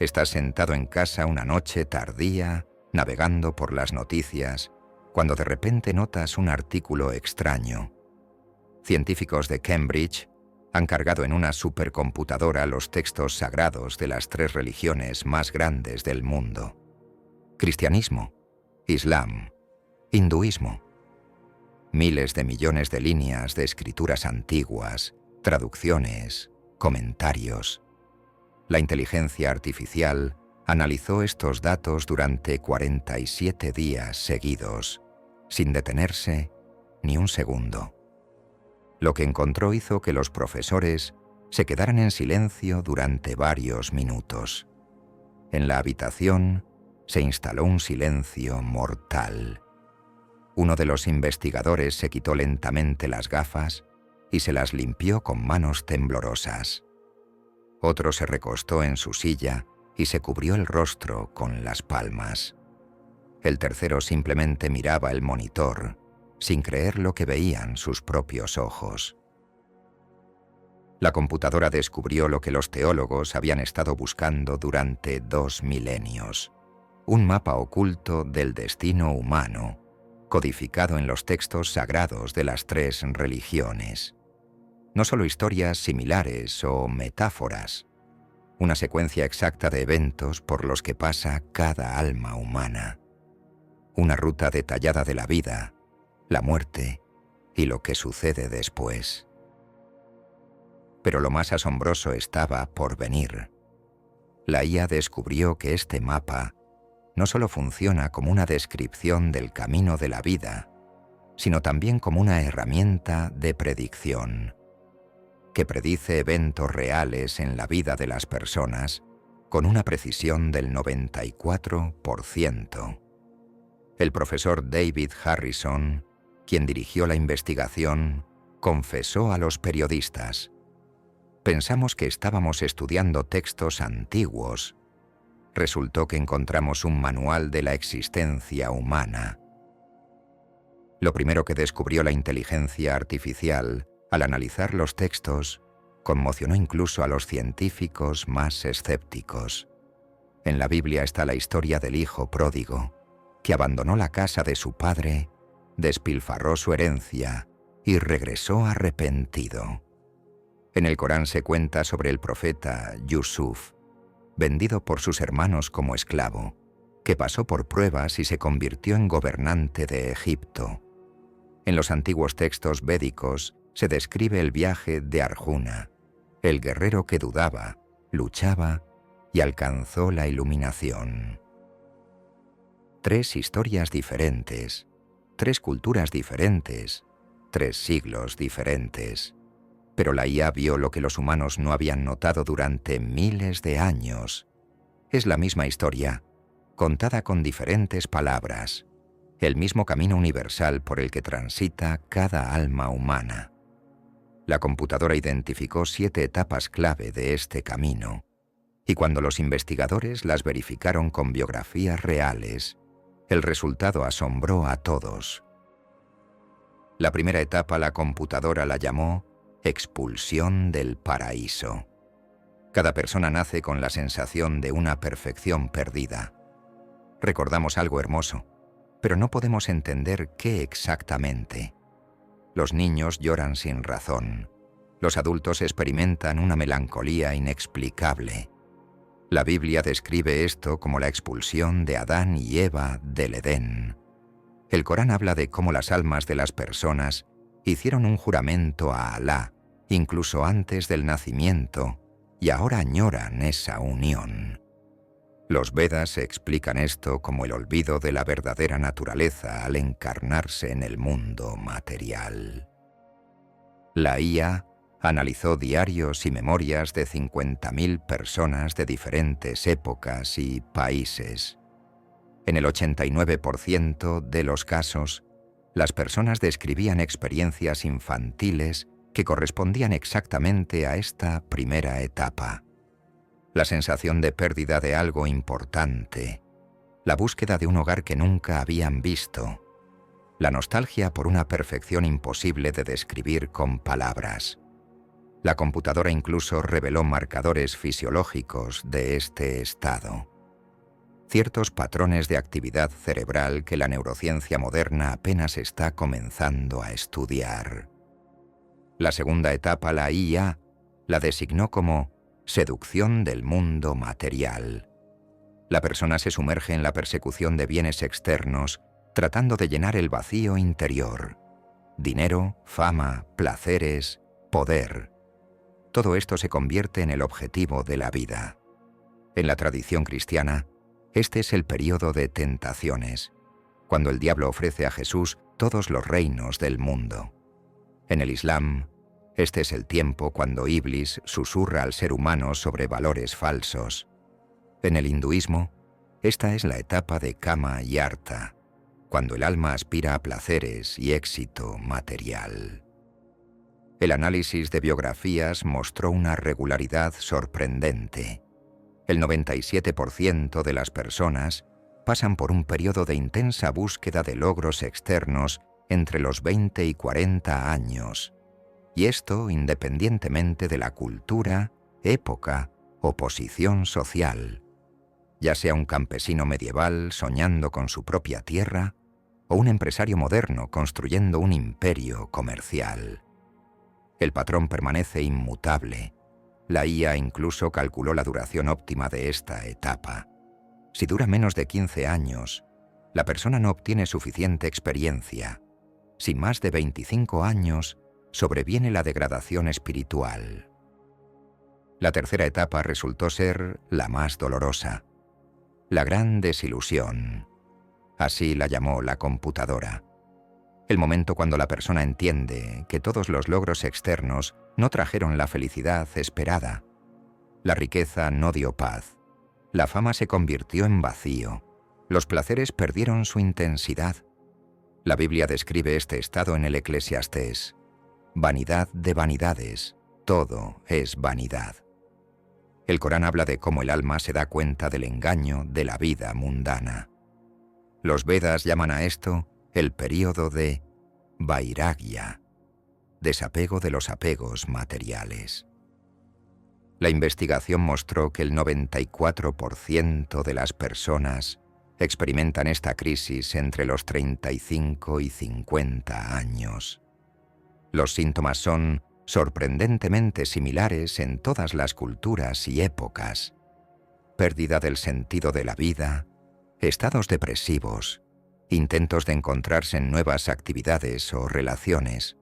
Estás sentado en casa una noche tardía, navegando por las noticias, cuando de repente notas un artículo extraño. Científicos de Cambridge han cargado en una supercomputadora los textos sagrados de las 3 religiones más grandes del mundo: cristianismo, islam, hinduismo. Miles de millones de líneas de escrituras antiguas, traducciones, comentarios. La inteligencia artificial analizó estos datos durante 47 días seguidos, sin detenerse ni un segundo. Lo que encontró hizo que los profesores se quedaran en silencio durante varios minutos. En la habitación se instaló un silencio mortal. Uno de los investigadores se quitó lentamente las gafas y se las limpió con manos temblorosas. Otro se recostó en su silla y se cubrió el rostro con las palmas. El tercero simplemente miraba el monitor, sin creer lo que veían sus propios ojos. La computadora descubrió lo que los teólogos habían estado buscando durante 2 milenios: un mapa oculto del destino humano, codificado en los textos sagrados de las 3 religiones. No solo historias similares o metáforas, una secuencia exacta de eventos por los que pasa cada alma humana. Una ruta detallada de la vida, la muerte y lo que sucede después. Pero lo más asombroso estaba por venir. La IA descubrió que este mapa no solo funciona como una descripción del camino de la vida, sino también como una herramienta de predicción, que predice eventos reales en la vida de las personas con una precisión del 94%. El profesor David Harrison, quien dirigió la investigación, confesó a los periodistas: «Pensamos que estábamos estudiando textos antiguos. Resultó que encontramos un manual de la existencia humana». Lo primero que descubrió la inteligencia artificial al analizar los textos conmocionó incluso a los científicos más escépticos. En la Biblia está la historia del hijo pródigo, que abandonó la casa de su padre, despilfarró su herencia y regresó arrepentido. En el Corán se cuenta sobre el profeta Yusuf, vendido por sus hermanos como esclavo, que pasó por pruebas y se convirtió en gobernante de Egipto. En los antiguos textos védicos se describe el viaje de Arjuna, el guerrero que dudaba, luchaba y alcanzó la iluminación. 3 historias diferentes, 3 culturas diferentes, 3 siglos diferentes. Pero la IA vio lo que los humanos no habían notado durante miles de años. Es la misma historia, contada con diferentes palabras, el mismo camino universal por el que transita cada alma humana. La computadora identificó 7 etapas clave de este camino, y cuando los investigadores las verificaron con biografías reales, el resultado asombró a todos. La primera etapa la computadora la llamó expulsión del paraíso. Cada persona nace con la sensación de una perfección perdida. Recordamos algo hermoso, pero no podemos entender qué exactamente. Los niños lloran sin razón. Los adultos experimentan una melancolía inexplicable. La Biblia describe esto como la expulsión de Adán y Eva del Edén. El Corán habla de cómo las almas de las personas hicieron un juramento a Alá, incluso antes del nacimiento, y ahora añoran esa unión. Los Vedas explican esto como el olvido de la verdadera naturaleza al encarnarse en el mundo material. La IA analizó diarios y memorias de 50.000 personas de diferentes épocas y países. En el 89% de los casos, las personas describían experiencias infantiles que correspondían exactamente a esta primera etapa. La sensación de pérdida de algo importante, la búsqueda de un hogar que nunca habían visto, la nostalgia por una perfección imposible de describir con palabras. La computadora incluso reveló marcadores fisiológicos de este estado. Ciertos patrones de actividad cerebral que la neurociencia moderna apenas está comenzando a estudiar. La segunda etapa, la IA, la designó como seducción del mundo material. La persona se sumerge en la persecución de bienes externos, tratando de llenar el vacío interior. Dinero, fama, placeres, poder. Todo esto se convierte en el objetivo de la vida. En la tradición cristiana, este es el período de tentaciones, cuando el diablo ofrece a Jesús todos los reinos del mundo. En el Islam, este es el tiempo cuando Iblis susurra al ser humano sobre valores falsos. En el hinduismo, esta es la etapa de Kama y Artha, cuando el alma aspira a placeres y éxito material. El análisis de biografías mostró una regularidad sorprendente. El 97% de las personas pasan por un periodo de intensa búsqueda de logros externos entre los 20 y 40 años, y esto independientemente de la cultura, época o posición social, ya sea un campesino medieval soñando con su propia tierra o un empresario moderno construyendo un imperio comercial. El patrón permanece inmutable. La IA incluso calculó la duración óptima de esta etapa. Si dura menos de 15 años, la persona no obtiene suficiente experiencia. Si más de 25 años, sobreviene la degradación espiritual. La tercera etapa resultó ser la más dolorosa. La gran desilusión. Así la llamó la computadora. El momento cuando la persona entiende que todos los logros externos no trajeron la felicidad esperada. La riqueza no dio paz. La fama se convirtió en vacío. Los placeres perdieron su intensidad. La Biblia describe este estado en el Eclesiastés. Vanidad de vanidades, todo es vanidad. El Corán habla de cómo el alma se da cuenta del engaño de la vida mundana. Los Vedas llaman a esto el período de Vairagya, desapego de los apegos materiales. La investigación mostró que el 94% de las personas experimentan esta crisis entre los 35 y 50 años. Los síntomas son sorprendentemente similares en todas las culturas y épocas. Pérdida del sentido de la vida, estados depresivos, intentos de encontrarse en nuevas actividades o relaciones.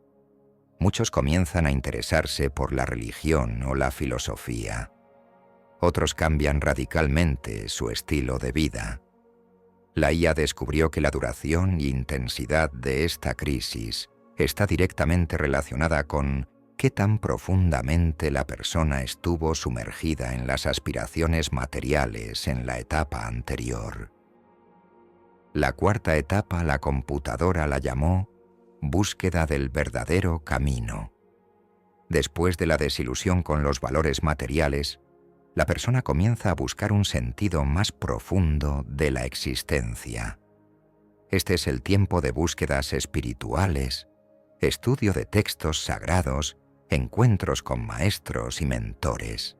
Muchos comienzan a interesarse por la religión o la filosofía. Otros cambian radicalmente su estilo de vida. La IA descubrió que la duración y intensidad de esta crisis está directamente relacionada con qué tan profundamente la persona estuvo sumergida en las aspiraciones materiales en la etapa anterior. La cuarta etapa, la computadora la llamó búsqueda del verdadero camino. Después de la desilusión con los valores materiales, la persona comienza a buscar un sentido más profundo de la existencia. Este es el tiempo de búsquedas espirituales, estudio de textos sagrados, encuentros con maestros y mentores.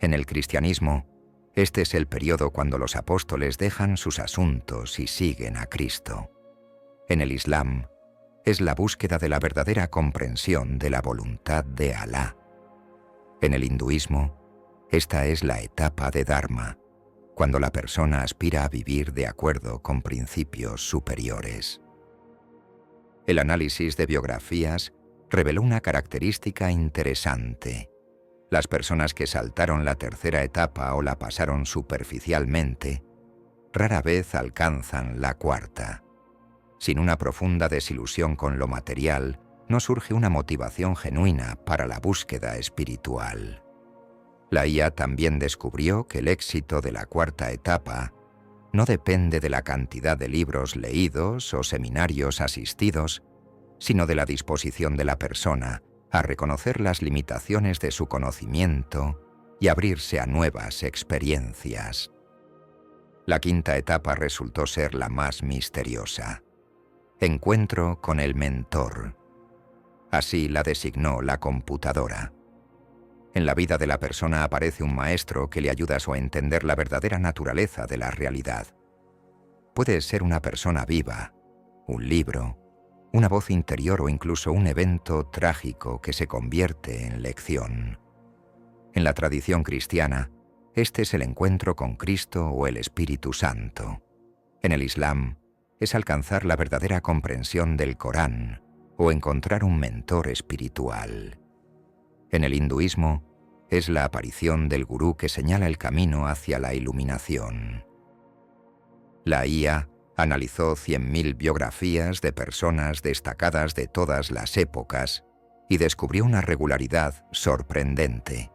En el cristianismo, este es el periodo cuando los apóstoles dejan sus asuntos y siguen a Cristo. En el Islam, es la búsqueda de la verdadera comprensión de la voluntad de Alá. En el hinduismo, esta es la etapa de Dharma, cuando la persona aspira a vivir de acuerdo con principios superiores. El análisis de biografías reveló una característica interesante. Las personas que saltaron la tercera etapa o la pasaron superficialmente, rara vez alcanzan la cuarta. Sin una profunda desilusión con lo material, no surge una motivación genuina para la búsqueda espiritual. La IA también descubrió que el éxito de la cuarta etapa no depende de la cantidad de libros leídos o seminarios asistidos, sino de la disposición de la persona a reconocer las limitaciones de su conocimiento y abrirse a nuevas experiencias. La quinta etapa resultó ser la más misteriosa. Encuentro con el mentor. Así la designó la computadora. En la vida de la persona aparece un maestro que le ayuda a entender la verdadera naturaleza de la realidad. Puede ser una persona viva, un libro, una voz interior o incluso un evento trágico que se convierte en lección. En la tradición cristiana, este es el encuentro con Cristo o el Espíritu Santo. En el Islam, es alcanzar la verdadera comprensión del Corán o encontrar un mentor espiritual. En el hinduismo, es la aparición del gurú que señala el camino hacia la iluminación. La IA analizó 100.000 biografías de personas destacadas de todas las épocas y descubrió una regularidad sorprendente.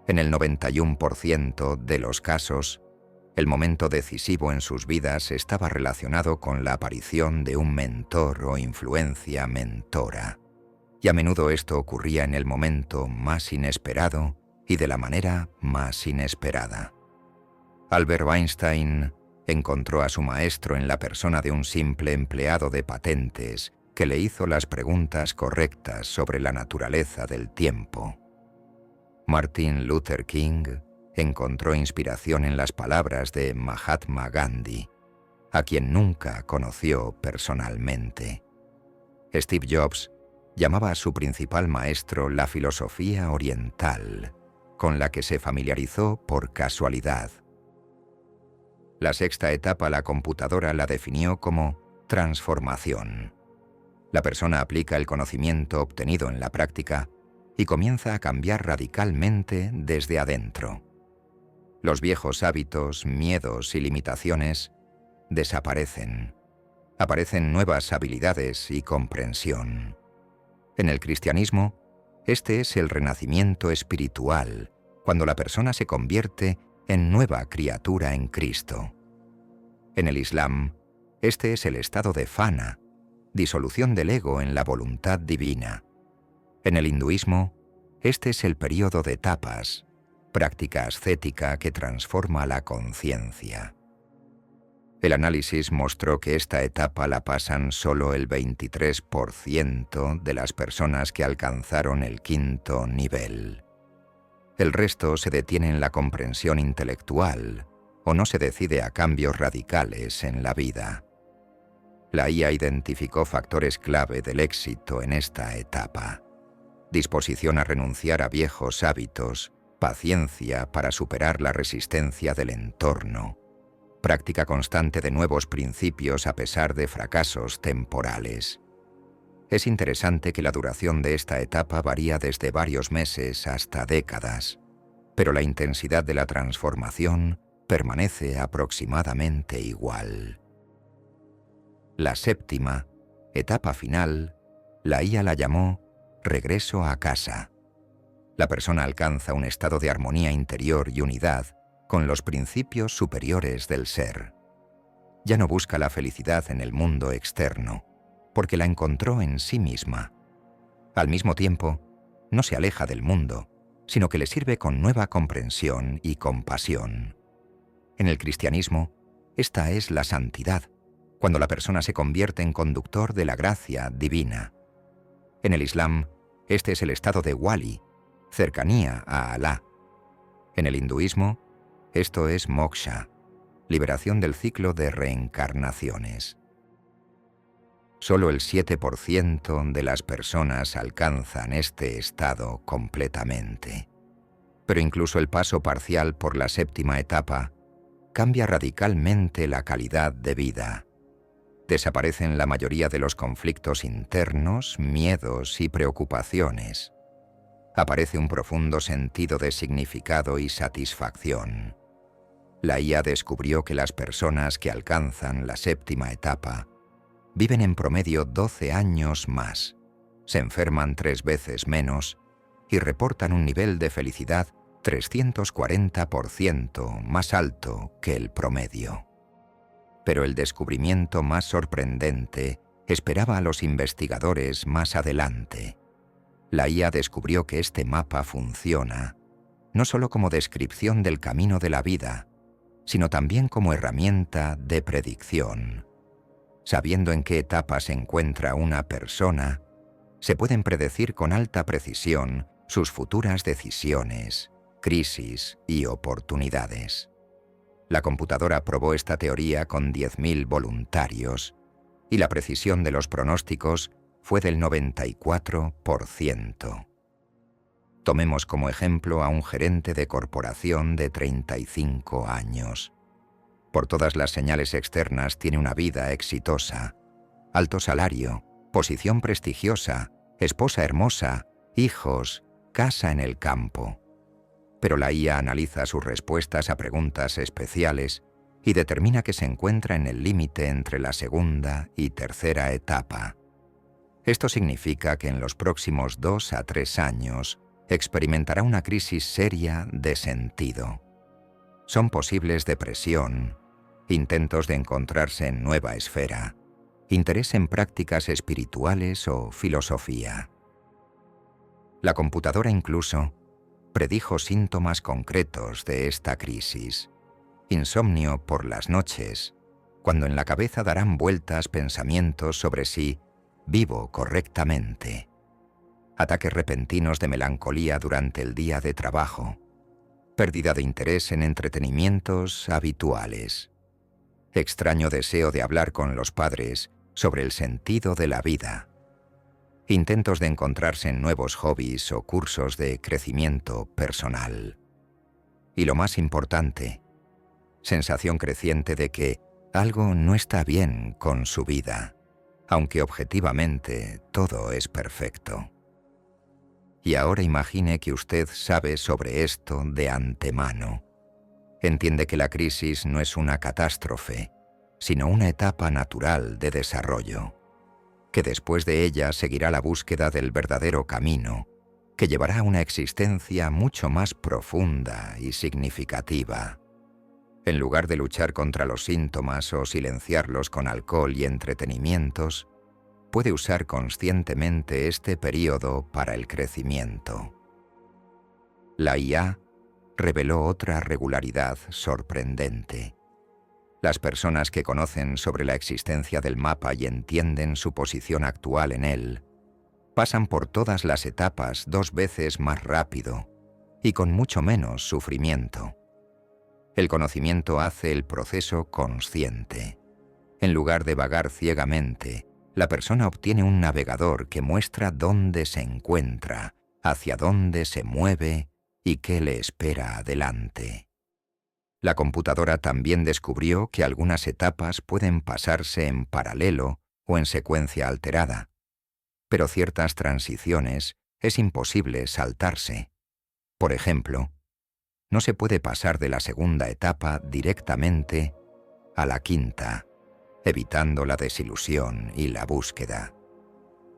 En el 91% de los casos, el momento decisivo en sus vidas estaba relacionado con la aparición de un mentor o influencia mentora. Y a menudo esto ocurría en el momento más inesperado y de la manera más inesperada. Albert Einstein encontró a su maestro en la persona de un simple empleado de patentes que le hizo las preguntas correctas sobre la naturaleza del tiempo. Martin Luther King encontró inspiración en las palabras de Mahatma Gandhi, a quien nunca conoció personalmente. Steve Jobs llamaba a su principal maestro la filosofía oriental, con la que se familiarizó por casualidad. La sexta etapa, la computadora, la definió como transformación. La persona aplica el conocimiento obtenido en la práctica y comienza a cambiar radicalmente desde adentro. Los viejos hábitos, miedos y limitaciones desaparecen. Aparecen nuevas habilidades y comprensión. En el cristianismo, este es el renacimiento espiritual, cuando la persona se convierte en nueva criatura en Cristo. En el Islam, este es el estado de fana, disolución del ego en la voluntad divina. En el hinduismo, este es el período de tapas, práctica ascética que transforma la conciencia. El análisis mostró que esta etapa la pasan solo el 23% de las personas que alcanzaron el quinto nivel. El resto se detiene en la comprensión intelectual o no se decide a cambios radicales en la vida. La IA identificó factores clave del éxito en esta etapa: disposición a renunciar a viejos hábitos, paciencia para superar la resistencia del entorno, práctica constante de nuevos principios a pesar de fracasos temporales. Es interesante que la duración de esta etapa varía desde varios meses hasta décadas, pero la intensidad de la transformación permanece aproximadamente igual. La séptima, etapa final, la IA la llamó regreso a casa. La persona alcanza un estado de armonía interior y unidad con los principios superiores del ser. Ya no busca la felicidad en el mundo externo, porque la encontró en sí misma. Al mismo tiempo, no se aleja del mundo, sino que le sirve con nueva comprensión y compasión. En el cristianismo, esta es la santidad, cuando la persona se convierte en conductor de la gracia divina. En el Islam, este es el estado de wali, cercanía a Alá. En el hinduismo, esto es moksha, liberación del ciclo de reencarnaciones. Solo el 7% de las personas alcanzan este estado completamente. Pero incluso el paso parcial por la séptima etapa cambia radicalmente la calidad de vida. Desaparecen la mayoría de los conflictos internos, miedos y preocupaciones. Aparece un profundo sentido de significado y satisfacción. La IA descubrió que las personas que alcanzan la séptima etapa viven en promedio 12 años más, se enferman 3 veces menos y reportan un nivel de felicidad 340% más alto que el promedio. Pero el descubrimiento más sorprendente esperaba a los investigadores más adelante. La IA descubrió que este mapa funciona no solo como descripción del camino de la vida, sino también como herramienta de predicción. Sabiendo en qué etapa se encuentra una persona, se pueden predecir con alta precisión sus futuras decisiones, crisis y oportunidades. La computadora probó esta teoría con 10.000 voluntarios y la precisión de los pronósticos fue del 94%. Tomemos como ejemplo a un gerente de corporación de 35 años. Por todas las señales externas tiene una vida exitosa, alto salario, posición prestigiosa, esposa hermosa, hijos, casa en el campo. Pero la IA analiza sus respuestas a preguntas especiales y determina que se encuentra en el límite entre la segunda y tercera etapa. Esto significa que en los próximos 2 a 3 años experimentará una crisis seria de sentido. Son posibles depresión, intentos de encontrarse en nueva esfera, interés en prácticas espirituales o filosofía. La computadora incluso predijo síntomas concretos de esta crisis. Insomnio por las noches, cuando en la cabeza darán vueltas pensamientos sobre si vivo correctamente. Ataques repentinos de melancolía durante el día de trabajo. Pérdida de interés en entretenimientos habituales. Extraño deseo de hablar con los padres sobre el sentido de la vida. Intentos de encontrarse en nuevos hobbies o cursos de crecimiento personal. Y lo más importante, sensación creciente de que algo no está bien con su vida, aunque objetivamente todo es perfecto. Y ahora imagine que usted sabe sobre esto de antemano. Entiende que la crisis no es una catástrofe, sino una etapa natural de desarrollo, que después de ella seguirá la búsqueda del verdadero camino, que llevará a una existencia mucho más profunda y significativa. En lugar de luchar contra los síntomas o silenciarlos con alcohol y entretenimientos, puede usar conscientemente este período para el crecimiento. La IA reveló otra regularidad sorprendente. Las personas que conocen sobre la existencia del mapa y entienden su posición actual en él, pasan por todas las etapas 2 veces más rápido y con mucho menos sufrimiento. El conocimiento hace el proceso consciente. En lugar de vagar ciegamente, la persona obtiene un navegador que muestra dónde se encuentra, hacia dónde se mueve y qué le espera adelante. La computadora también descubrió que algunas etapas pueden pasarse en paralelo o en secuencia alterada, pero ciertas transiciones es imposible saltarse. Por ejemplo, no se puede pasar de la segunda etapa directamente a la quinta, evitando la desilusión y la búsqueda.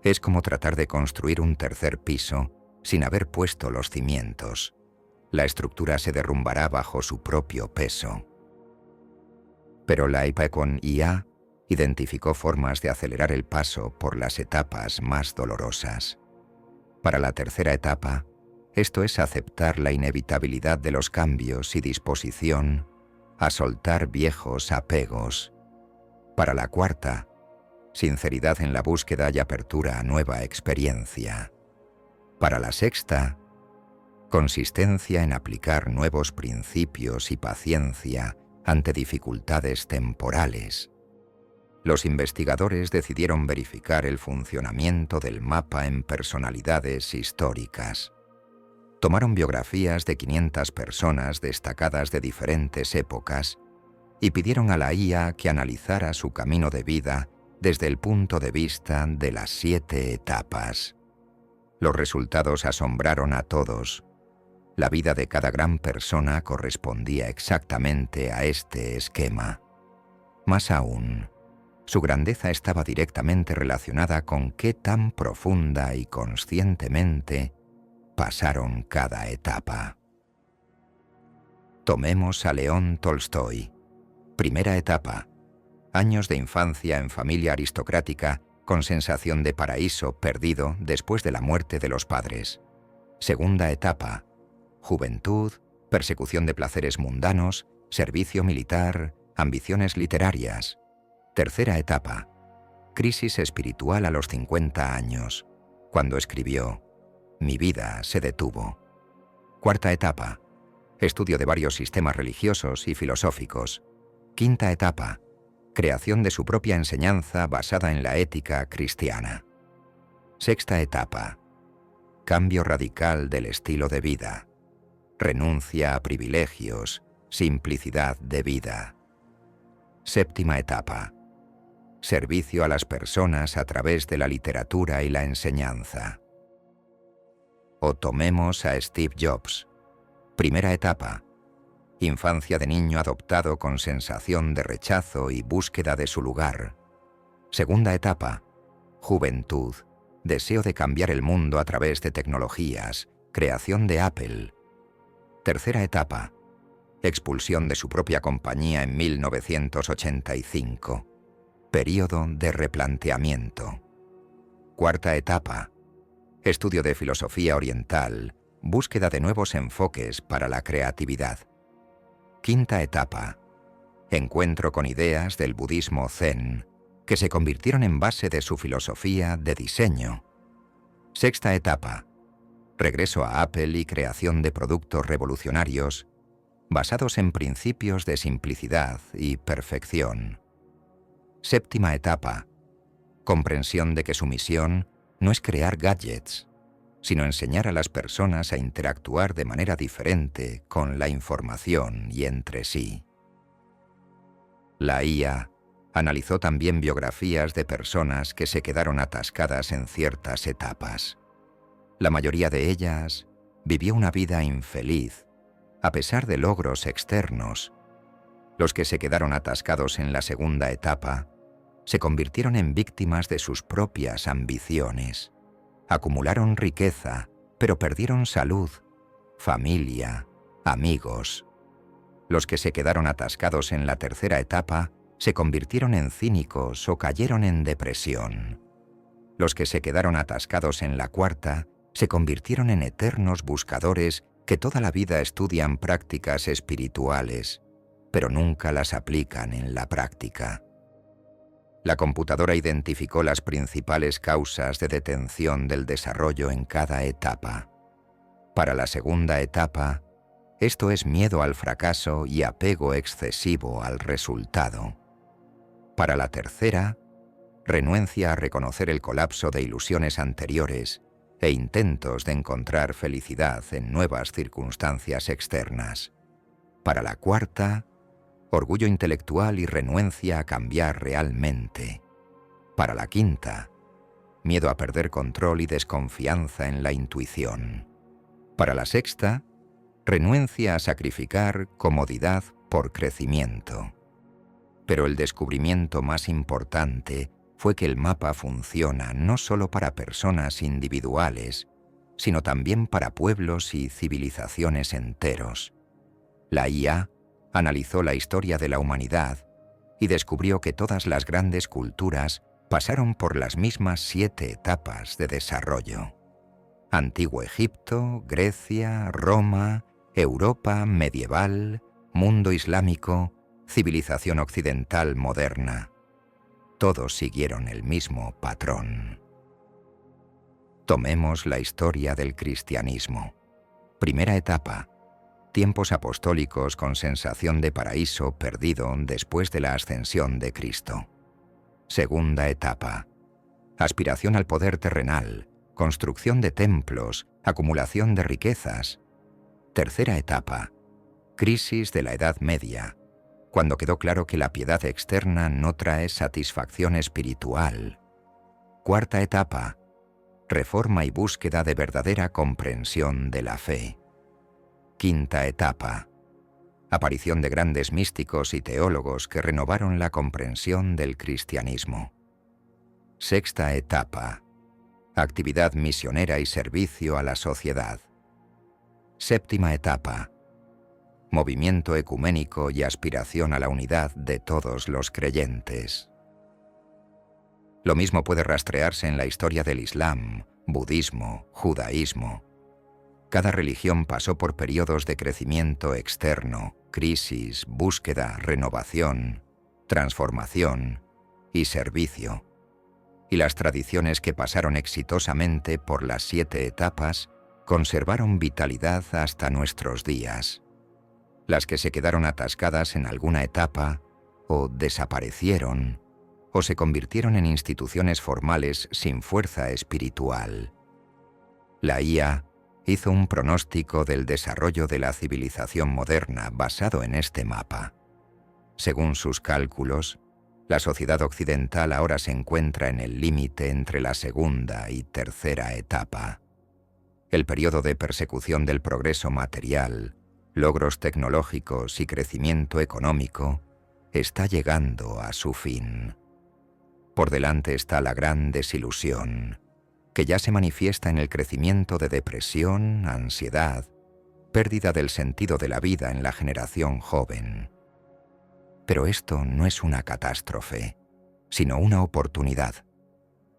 Es como tratar de construir un tercer piso sin haber puesto los cimientos. La estructura se derrumbará bajo su propio peso. Pero la IA con IA identificó formas de acelerar el paso por las etapas más dolorosas. Para la tercera etapa, esto es aceptar la inevitabilidad de los cambios y disposición a soltar viejos apegos. Para la cuarta, sinceridad en la búsqueda y apertura a nueva experiencia. Para la sexta, consistencia en aplicar nuevos principios y paciencia ante dificultades temporales. Los investigadores decidieron verificar el funcionamiento del mapa en personalidades históricas. Tomaron biografías de 500 personas destacadas de diferentes épocas y pidieron a la IA que analizara su camino de vida desde el punto de vista de las 7 etapas. Los resultados asombraron a todos. La vida de cada gran persona correspondía exactamente a este esquema. Más aún, su grandeza estaba directamente relacionada con qué tan profunda y conscientemente pasaron cada etapa. Tomemos a León Tolstoy. Primera etapa. Años de infancia en familia aristocrática con sensación de paraíso perdido después de la muerte de los padres. Segunda etapa. Juventud, persecución de placeres mundanos, servicio militar, ambiciones literarias. Tercera etapa. Crisis espiritual a los 50 años, cuando escribió: mi vida se detuvo. Cuarta etapa, estudio de varios sistemas religiosos y filosóficos. Quinta etapa, creación de su propia enseñanza basada en la ética cristiana. Sexta etapa, cambio radical del estilo de vida. Renuncia a privilegios, simplicidad de vida. Séptima etapa, servicio a las personas a través de la literatura y la enseñanza. O tomemos a Steve Jobs. Primera etapa, infancia de niño adoptado con sensación de rechazo y búsqueda de su lugar. Segunda etapa, juventud, deseo de cambiar el mundo a través de tecnologías, creación de Apple. Tercera etapa, expulsión de su propia compañía en 1985. Período de replanteamiento. Cuarta etapa, estudio de filosofía oriental, búsqueda de nuevos enfoques para la creatividad. Quinta etapa, encuentro con ideas del budismo zen, que se convirtieron en base de su filosofía de diseño. Sexta etapa, regreso a Apple y creación de productos revolucionarios basados en principios de simplicidad y perfección. Séptima etapa, comprensión de que su misión no es crear gadgets, sino enseñar a las personas a interactuar de manera diferente con la información y entre sí. La IA analizó también biografías de personas que se quedaron atascadas en ciertas etapas. La mayoría de ellas vivió una vida infeliz, a pesar de logros externos. Los que se quedaron atascados en la segunda etapa se convirtieron en víctimas de sus propias ambiciones. Acumularon riqueza, pero perdieron salud, familia, amigos. Los que se quedaron atascados en la tercera etapa se convirtieron en cínicos o cayeron en depresión. Los que se quedaron atascados en la cuarta se convirtieron en eternos buscadores que toda la vida estudian prácticas espirituales, pero nunca las aplican en la práctica. La computadora identificó las principales causas de detención del desarrollo en cada etapa. Para la segunda etapa, esto es miedo al fracaso y apego excesivo al resultado. Para la tercera, renuencia a reconocer el colapso de ilusiones anteriores e intentos de encontrar felicidad en nuevas circunstancias externas. Para la cuarta, orgullo intelectual y renuencia a cambiar realmente. Para la quinta, miedo a perder control y desconfianza en la intuición. Para la sexta, renuncia a sacrificar comodidad por crecimiento. Pero el descubrimiento más importante fue que el mapa funciona no solo para personas individuales, sino también para pueblos y civilizaciones enteros. La IA analizó la historia de la humanidad y descubrió que todas las grandes culturas pasaron por las mismas 7 etapas de desarrollo. Antiguo Egipto, Grecia, Roma, Europa medieval, mundo islámico, civilización occidental moderna. Todos siguieron el mismo patrón. Tomemos la historia del cristianismo. Primera etapa, tiempos apostólicos con sensación de paraíso perdido después de la ascensión de Cristo. Segunda etapa, aspiración al poder terrenal, construcción de templos, acumulación de riquezas. Tercera etapa, crisis de la Edad Media, cuando quedó claro que la piedad externa no trae satisfacción espiritual. Cuarta etapa, reforma y búsqueda de verdadera comprensión de la fe. Quinta etapa, aparición de grandes místicos y teólogos que renovaron la comprensión del cristianismo. Sexta etapa, actividad misionera y servicio a la sociedad. Séptima etapa, movimiento ecuménico y aspiración a la unidad de todos los creyentes. Lo mismo puede rastrearse en la historia del Islam, budismo, judaísmo. Cada religión pasó por periodos de crecimiento externo, crisis, búsqueda, renovación, transformación y servicio. y las tradiciones que pasaron exitosamente por las 7 etapas conservaron vitalidad hasta nuestros días. Las que se quedaron atascadas en alguna etapa, o desaparecieron, o se convirtieron en instituciones formales sin fuerza espiritual. La IA hizo un pronóstico del desarrollo de la civilización moderna basado en este mapa. Según sus cálculos, la sociedad occidental ahora se encuentra en el límite entre la segunda y tercera etapa. El periodo de persecución del progreso material, logros tecnológicos y crecimiento económico está llegando a su fin. Por delante está la gran desilusión, que ya se manifiesta en el crecimiento de depresión, ansiedad, pérdida del sentido de la vida en la generación joven. Pero esto no es una catástrofe, sino una oportunidad.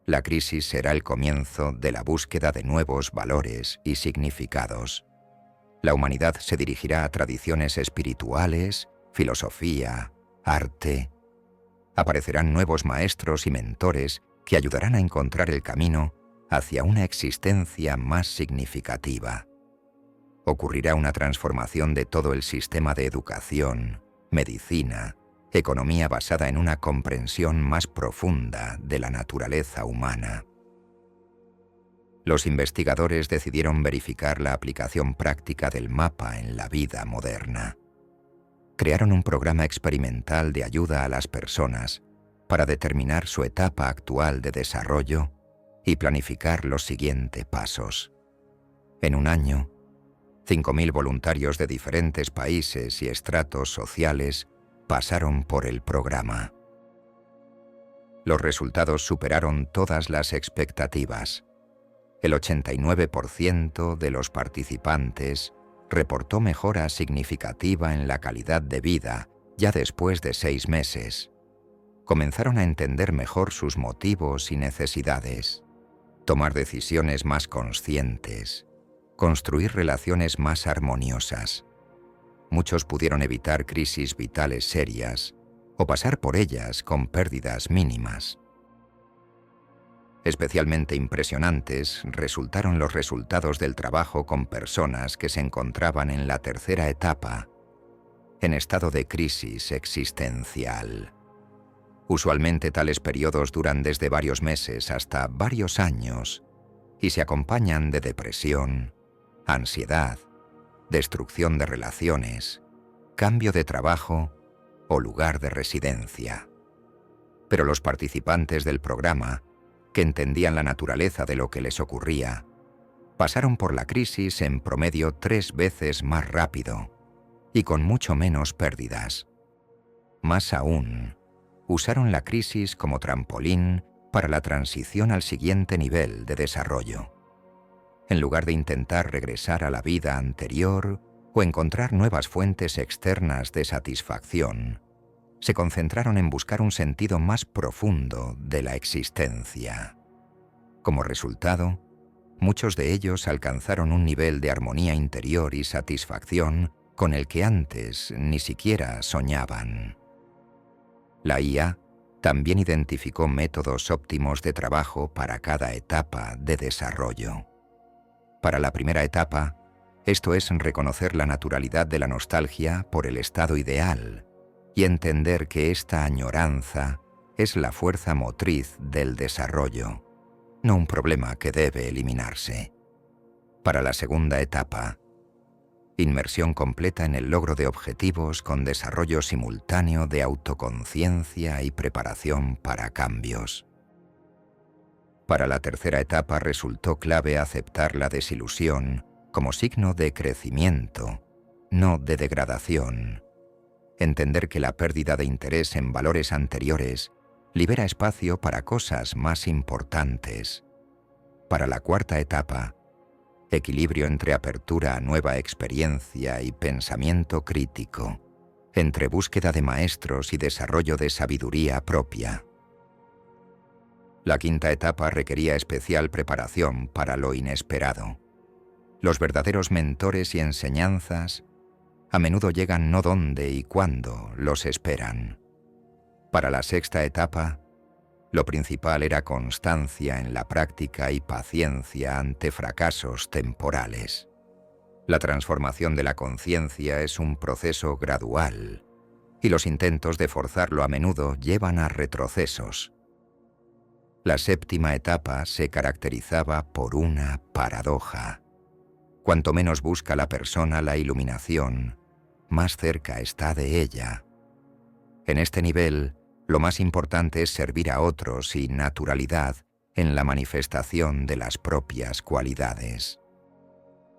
La crisis será el comienzo de la búsqueda de nuevos valores y significados. La humanidad se dirigirá a tradiciones espirituales, filosofía, arte. Aparecerán nuevos maestros y mentores que ayudarán a encontrar el camino hacia una existencia más significativa. Ocurrirá una transformación de todo el sistema de educación, medicina, economía basada en una comprensión más profunda de la naturaleza humana. Los investigadores decidieron verificar la aplicación práctica del mapa en la vida moderna. Crearon un programa experimental de ayuda a las personas para determinar su etapa actual de desarrollo y planificar los siguientes pasos. En un año, 5.000 voluntarios de diferentes países y estratos sociales pasaron por el programa. Los resultados superaron todas las expectativas. El 89% de los participantes reportó mejora significativa en la calidad de vida ya después de 6 meses. Comenzaron a entender mejor sus motivos y necesidades, tomar decisiones más conscientes, construir relaciones más armoniosas. Muchos pudieron evitar crisis vitales serias o pasar por ellas con pérdidas mínimas. Especialmente impresionantes resultaron los resultados del trabajo con personas que se encontraban en la tercera etapa, en estado de crisis existencial. Usualmente tales periodos duran desde varios meses hasta varios años y se acompañan de depresión, ansiedad, destrucción de relaciones, cambio de trabajo o lugar de residencia. Pero los participantes del programa, que entendían la naturaleza de lo que les ocurría, pasaron por la crisis en promedio 3 veces más rápido y con mucho menos pérdidas. Más aún, usaron la crisis como trampolín para la transición al siguiente nivel de desarrollo. En lugar de intentar regresar a la vida anterior o encontrar nuevas fuentes externas de satisfacción, se concentraron en buscar un sentido más profundo de la existencia. Como resultado, muchos de ellos alcanzaron un nivel de armonía interior y satisfacción con el que antes ni siquiera soñaban. La IA también identificó métodos óptimos de trabajo para cada etapa de desarrollo. Para la primera etapa, esto es reconocer la naturalidad de la nostalgia por el estado ideal y entender que esta añoranza es la fuerza motriz del desarrollo, no un problema que debe eliminarse. Para la segunda etapa, inmersión completa en el logro de objetivos con desarrollo simultáneo de autoconciencia y preparación para cambios. Para la tercera etapa resultó clave aceptar la desilusión como signo de crecimiento, no de degradación. Entender que la pérdida de interés en valores anteriores libera espacio para cosas más importantes. Para la cuarta etapa, equilibrio entre apertura a nueva experiencia y pensamiento crítico, entre búsqueda de maestros y desarrollo de sabiduría propia. La quinta etapa requería especial preparación para lo inesperado. Los verdaderos mentores y enseñanzas a menudo llegan no donde y cuándo los esperan. Para la sexta etapa, Lo principal era constancia en la práctica y paciencia ante fracasos temporales. La transformación de la conciencia es un proceso gradual, y los intentos de forzarlo a menudo llevan a retrocesos. La séptima etapa se caracterizaba por una paradoja. Cuanto menos busca la persona la iluminación, más cerca está de ella. En este nivel, lo más importante es servir a otros y naturalidad en la manifestación de las propias cualidades.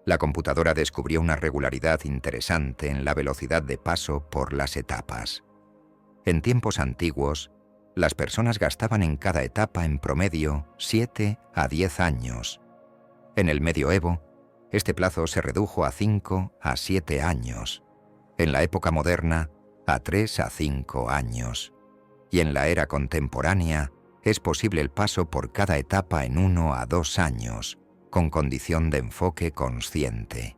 La computadora descubrió una regularidad interesante en la velocidad de paso por las etapas. En tiempos antiguos, las personas gastaban en cada etapa en promedio 7 a 10 años. En el medioevo, este plazo se redujo a 5 a 7 años. En la época moderna, a 3 a 5 años. Y en la era contemporánea, es posible el paso por cada etapa en 1 a 2 años, con condición de enfoque consciente.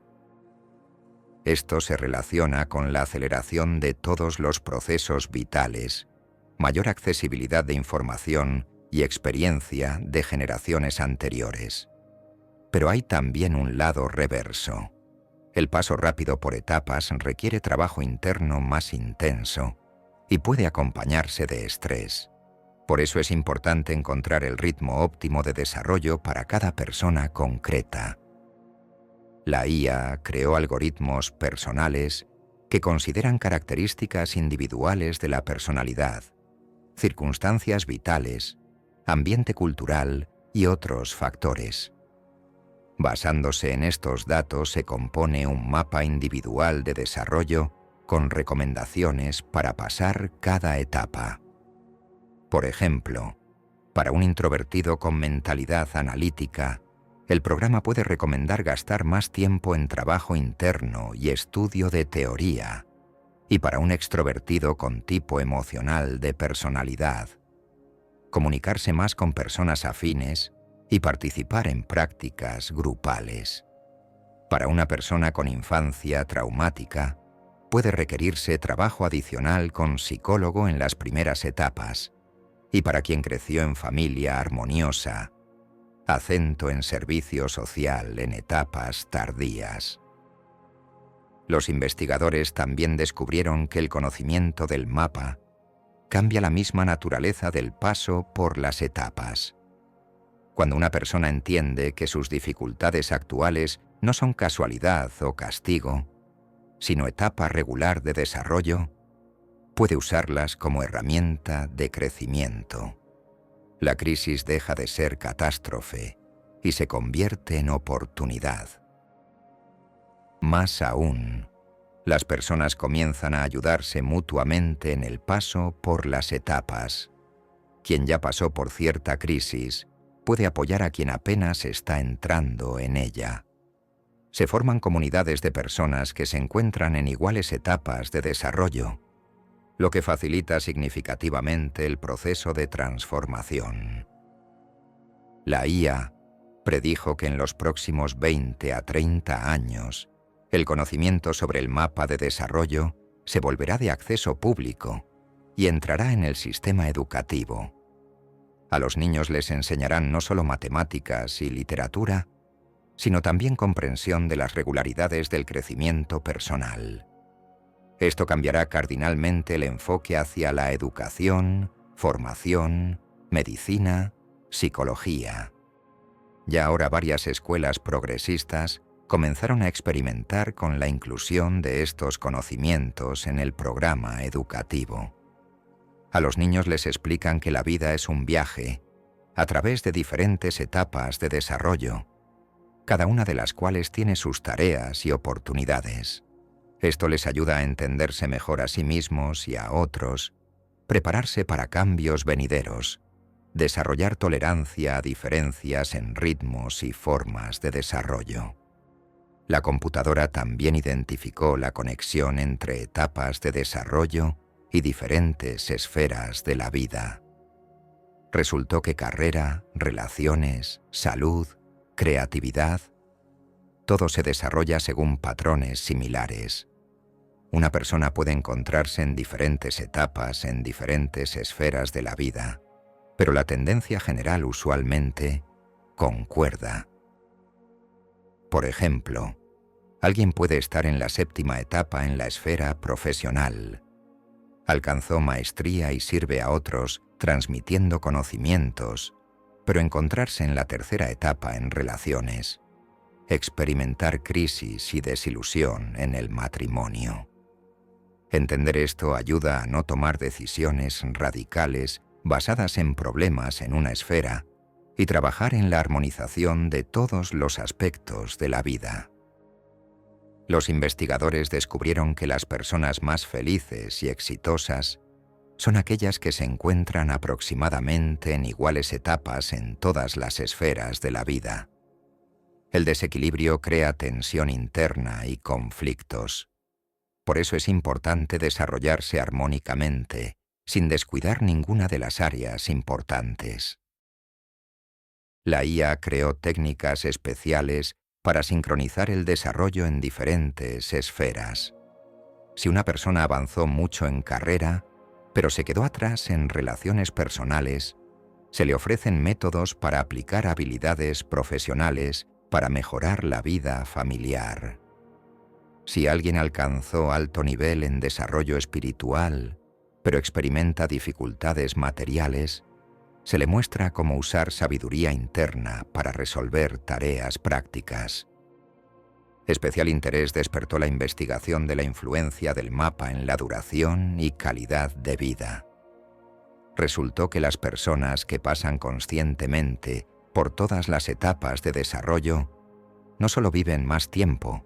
Esto se relaciona con la aceleración de todos los procesos vitales, mayor accesibilidad de información y experiencia de generaciones anteriores. Pero hay también un lado reverso. El paso rápido por etapas requiere trabajo interno más intenso y puede acompañarse de estrés. Por eso es importante encontrar el ritmo óptimo de desarrollo para cada persona concreta. La IA creó algoritmos personales que consideran características individuales de la personalidad, circunstancias vitales, ambiente cultural y otros factores. Basándose en estos datos se compone un mapa individual de desarrollo con recomendaciones para pasar cada etapa. Por ejemplo, para un introvertido con mentalidad analítica, el programa puede recomendar gastar más tiempo en trabajo interno y estudio de teoría, y para un extrovertido con tipo emocional de personalidad, comunicarse más con personas afines y participar en prácticas grupales. Para una persona con infancia traumática, puede requerirse trabajo adicional con psicólogo en las primeras etapas, y para quien creció en familia armoniosa, acento en servicio social en etapas tardías. Los investigadores también descubrieron que el conocimiento del mapa cambia la misma naturaleza del paso por las etapas. Cuando una persona entiende que sus dificultades actuales no son casualidad o castigo, sino etapa regular de desarrollo, puede usarlas como herramienta de crecimiento. La crisis deja de ser catástrofe y se convierte en oportunidad. Más aún, las personas comienzan a ayudarse mutuamente en el paso por las etapas. Quien ya pasó por cierta crisis puede apoyar a quien apenas está entrando en ella. Se forman comunidades de personas que se encuentran en iguales etapas de desarrollo, lo que facilita significativamente el proceso de transformación. La IA predijo que en los próximos 20 a 30 años, el conocimiento sobre el mapa de desarrollo se volverá de acceso público y entrará en el sistema educativo. A los niños les enseñarán no solo matemáticas y literatura, sino también comprensión de las regularidades del crecimiento personal. Esto cambiará cardinalmente el enfoque hacia la educación, formación, medicina, psicología. Ya ahora varias escuelas progresistas comenzaron a experimentar con la inclusión de estos conocimientos en el programa educativo. A los niños les explican que la vida es un viaje a través de diferentes etapas de desarrollo, cada una de las cuales tiene sus tareas y oportunidades. Esto les ayuda a entenderse mejor a sí mismos y a otros, prepararse para cambios venideros, desarrollar tolerancia a diferencias en ritmos y formas de desarrollo. La computadora también identificó la conexión entre etapas de desarrollo y diferentes esferas de la vida. Resultó que carrera, relaciones, salud, creatividad, todo se desarrolla según patrones similares. Una persona puede encontrarse en diferentes etapas, en diferentes esferas de la vida, pero la tendencia general usualmente concuerda. Por ejemplo, alguien puede estar en la séptima etapa en la esfera profesional. Alcanzó maestría y sirve a otros transmitiendo conocimientos, pero encontrarse en la tercera etapa en relaciones, experimentar crisis y desilusión en el matrimonio. Entender esto ayuda a no tomar decisiones radicales basadas en problemas en una esfera y trabajar en la armonización de todos los aspectos de la vida. Los investigadores descubrieron que las personas más felices y exitosas son aquellas que se encuentran aproximadamente en iguales etapas en todas las esferas de la vida. El desequilibrio crea tensión interna y conflictos. Por eso es importante desarrollarse armónicamente, sin descuidar ninguna de las áreas importantes. La IA creó técnicas especiales para sincronizar el desarrollo en diferentes esferas. Si una persona avanzó mucho en carrera, pero se quedó atrás en relaciones personales, se le ofrecen métodos para aplicar habilidades profesionales para mejorar la vida familiar. Si alguien alcanzó alto nivel en desarrollo espiritual, pero experimenta dificultades materiales, se le muestra cómo usar sabiduría interna para resolver tareas prácticas. Especial interés despertó la investigación de la influencia del mapa en la duración y calidad de vida. Resultó que las personas que pasan conscientemente por todas las etapas de desarrollo no solo viven más tiempo,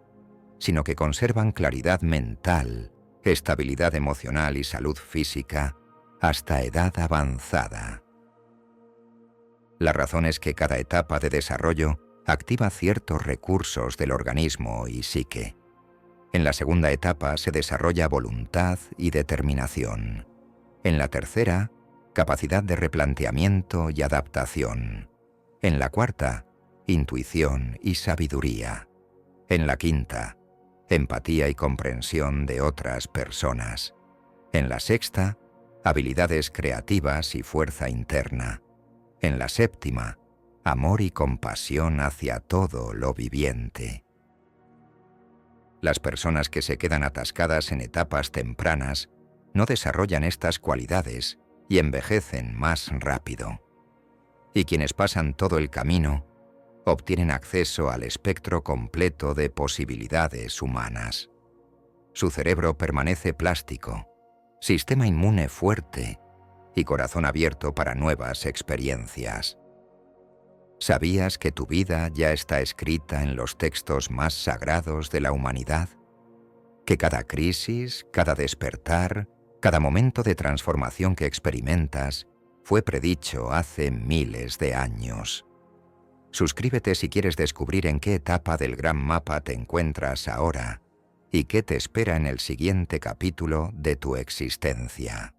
sino que conservan claridad mental, estabilidad emocional y salud física hasta edad avanzada. La razón es que cada etapa de desarrollo activa ciertos recursos del organismo y psique. En la segunda etapa se desarrolla voluntad y determinación. En la tercera, capacidad de replanteamiento y adaptación. En la cuarta, intuición y sabiduría. En la quinta, empatía y comprensión de otras personas. En la sexta, habilidades creativas y fuerza interna. En la séptima, amor y compasión hacia todo lo viviente. Las personas que se quedan atascadas en etapas tempranas no desarrollan estas cualidades y envejecen más rápido. Y quienes pasan todo el camino obtienen acceso al espectro completo de posibilidades humanas. Su cerebro permanece plástico, sistema inmune fuerte y corazón abierto para nuevas experiencias. ¿Sabías que tu vida ya está escrita en los textos más sagrados de la humanidad? Que cada crisis, cada despertar, cada momento de transformación que experimentas fue predicho hace miles de años. Suscríbete si quieres descubrir en qué etapa del gran mapa te encuentras ahora y qué te espera en el siguiente capítulo de tu existencia.